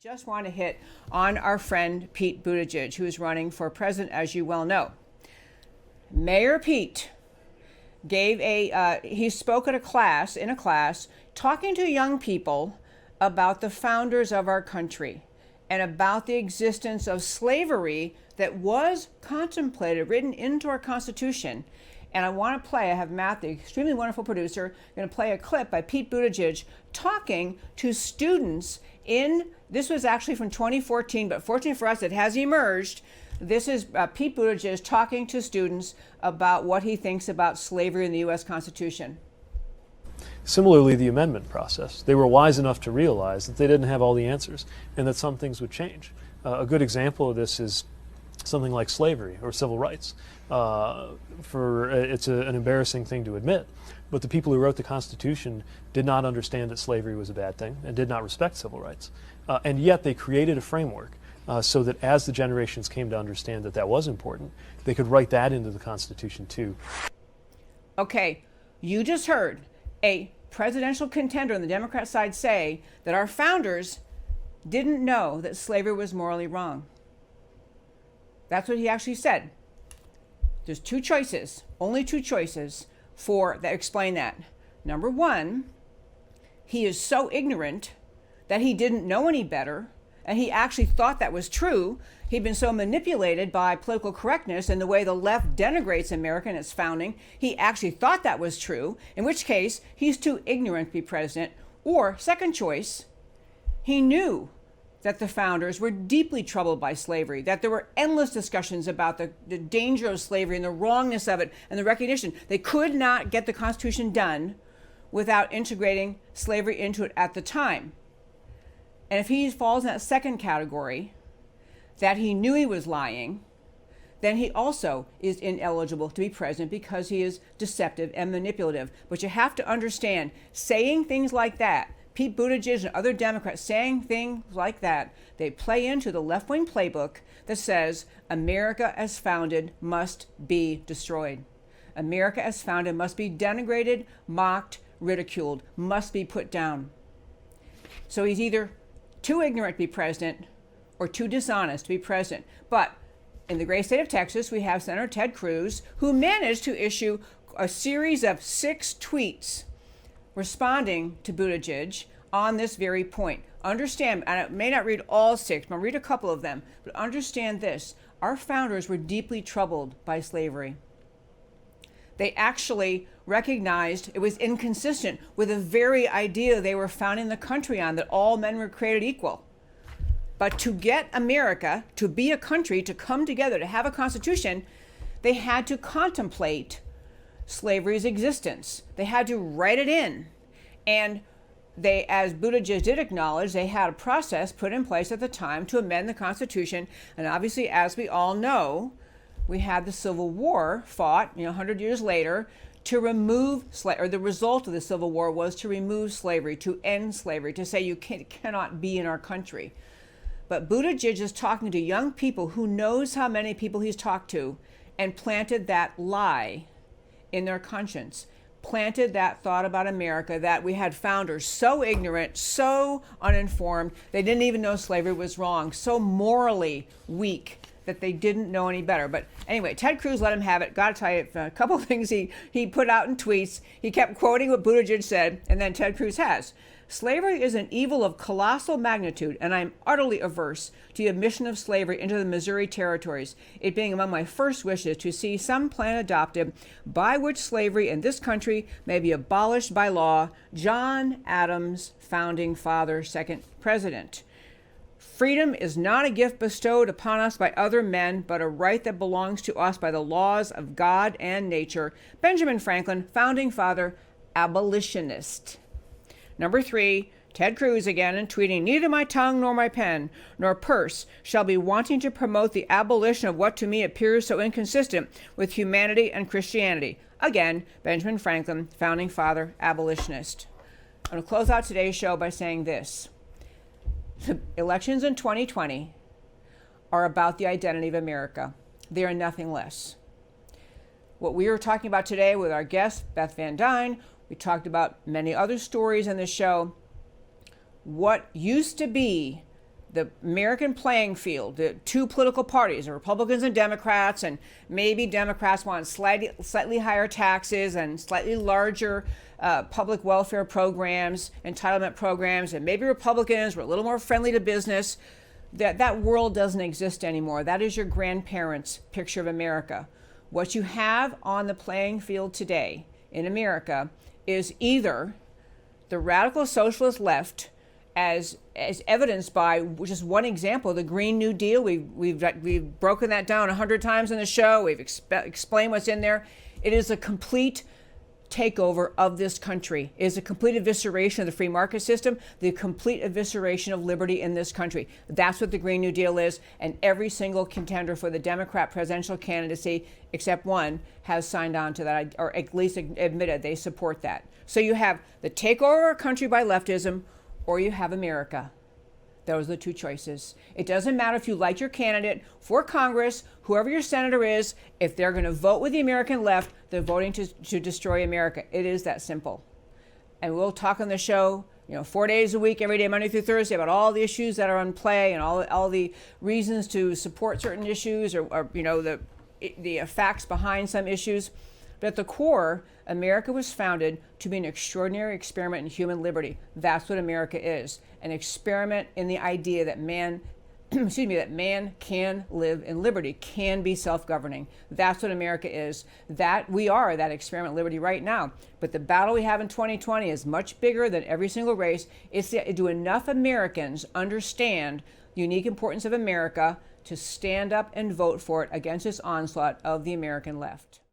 Just want to hit on our friend Pete Buttigieg, who is running for president, as you well know. Mayor Pete gave he spoke at in a class, talking to young people about the founders of our country and about the existence of slavery that was contemplated, written into our Constitution. And I have Matt, the extremely wonderful producer, going to play a clip by Pete Buttigieg talking to students this was actually from 2014, but fortunately for us, it has emerged. This is Pete Buttigieg talking to students about what he thinks about slavery in the U.S. Constitution. Similarly, the amendment process. They were wise enough to realize that they didn't have all the answers and that some things would change. A good example of this is something like slavery or civil rights. It's an embarrassing thing to admit, but the people who wrote the Constitution did not understand that slavery was a bad thing and did not respect civil rights. And yet they created a framework so that as the generations came to understand that that was important, they could write that into the Constitution too. Okay, you just heard a presidential contender on the Democrat side say that our founders didn't know that slavery was morally wrong. That's what he actually said. There's two choices, only two choices that explain that. Number one, he is so ignorant that he didn't know any better, and he actually thought that was true. He'd been so manipulated by political correctness and the way the left denigrates America and its founding, he actually thought that was true, in which case he's too ignorant to be president. Or, second choice, he knew that the founders were deeply troubled by slavery, that there were endless discussions about the danger of slavery and the wrongness of it and the recognition. They could not get the Constitution done without integrating slavery into it at the time. And if he falls in that second category, that he knew he was lying, then he also is ineligible to be president because he is deceptive and manipulative. But you have to understand, saying things like that, Pete Buttigieg and other Democrats saying things like that, they play into the left-wing playbook that says America as founded must be destroyed. America as founded must be denigrated, mocked, ridiculed, must be put down. So he's either too ignorant to be president or too dishonest to be president. But in the great state of Texas, we have Senator Ted Cruz, who managed to issue a series of 6 tweets responding to Buttigieg on this very point. Understand, and I may not read all 6, but I'll read a couple of them, but understand this. Our founders were deeply troubled by slavery. They actually recognized it was inconsistent with the very idea they were founding the country on, that all men were created equal. But to get America to be a country, to come together, to have a constitution, they had to contemplate slavery's existence. They had to write it in. And they, as Buttigieg did acknowledge, they had a process put in place at the time to amend the Constitution. And obviously, as we all know, we had the Civil War fought, 100 years later, to remove slavery, or the result of the Civil War was to remove slavery, to end slavery, to say you cannot be in our country. But Buttigieg is talking to young people, who knows how many people he's talked to, and planted that lie in their conscience, planted that thought about America, that we had founders so ignorant, so uninformed, they didn't even know slavery was wrong, so morally weak that they didn't know any better. But anyway, Ted Cruz let him have it. Got to tell you, a couple of things he put out in tweets. He kept quoting what Buttigieg said, and then Ted Cruz has. Slavery is an evil of colossal magnitude, and I am utterly averse to the admission of slavery into the Missouri territories, it being among my first wishes to see some plan adopted by which slavery in this country may be abolished by law. John Adams, founding father, second president. Freedom is not a gift bestowed upon us by other men, but a right that belongs to us by the laws of God and nature. Benjamin Franklin, founding father, abolitionist. Number 3, Ted Cruz again, and tweeting, neither my tongue nor my pen nor purse shall be wanting to promote the abolition of what to me appears so inconsistent with humanity and Christianity. Again, Benjamin Franklin, founding father, abolitionist. I'm going to close out today's show by saying this. The elections in 2020 are about the identity of America. They are nothing less. What we are talking about today with our guest, Beth Van Dyne, we talked about many other stories in the show. What used to be the American playing field, the two political parties, the Republicans and Democrats, and maybe Democrats want slightly higher taxes and slightly larger public welfare programs, entitlement programs, and maybe Republicans were a little more friendly to business. That world doesn't exist anymore. That is your grandparents' picture of America. What you have on the playing field today in America is either the radical socialist left, as evidenced by just one example, the Green New Deal. We've broken that down 100 times in the show. We've explained what's in there. It is a complete takeover of this country. It is a complete evisceration of the free market system, the complete evisceration of liberty in this country. That's what the Green New Deal is, and every single contender for the Democrat presidential candidacy, except one, has signed on to that, or at least admitted they support that. So you have the takeover of our country by leftism, or you have America. Those are the two choices. It doesn't matter if you like your candidate for Congress, whoever your senator is, if they're going to vote with the American left, they're voting to destroy America. It is that simple. And we'll talk on the show, 4 days a week, every day, Monday through Thursday, about all the issues that are on play and all the reasons to support certain issues, or the facts behind some issues. But at the core, America was founded to be an extraordinary experiment in human liberty. That's what America is, an experiment in the idea that man can live in liberty, can be self-governing. That's what America is. That we are that experiment in liberty right now. But the battle we have in 2020 is much bigger than every single race. Do enough Americans understand the unique importance of America to stand up and vote for it against this onslaught of the American left?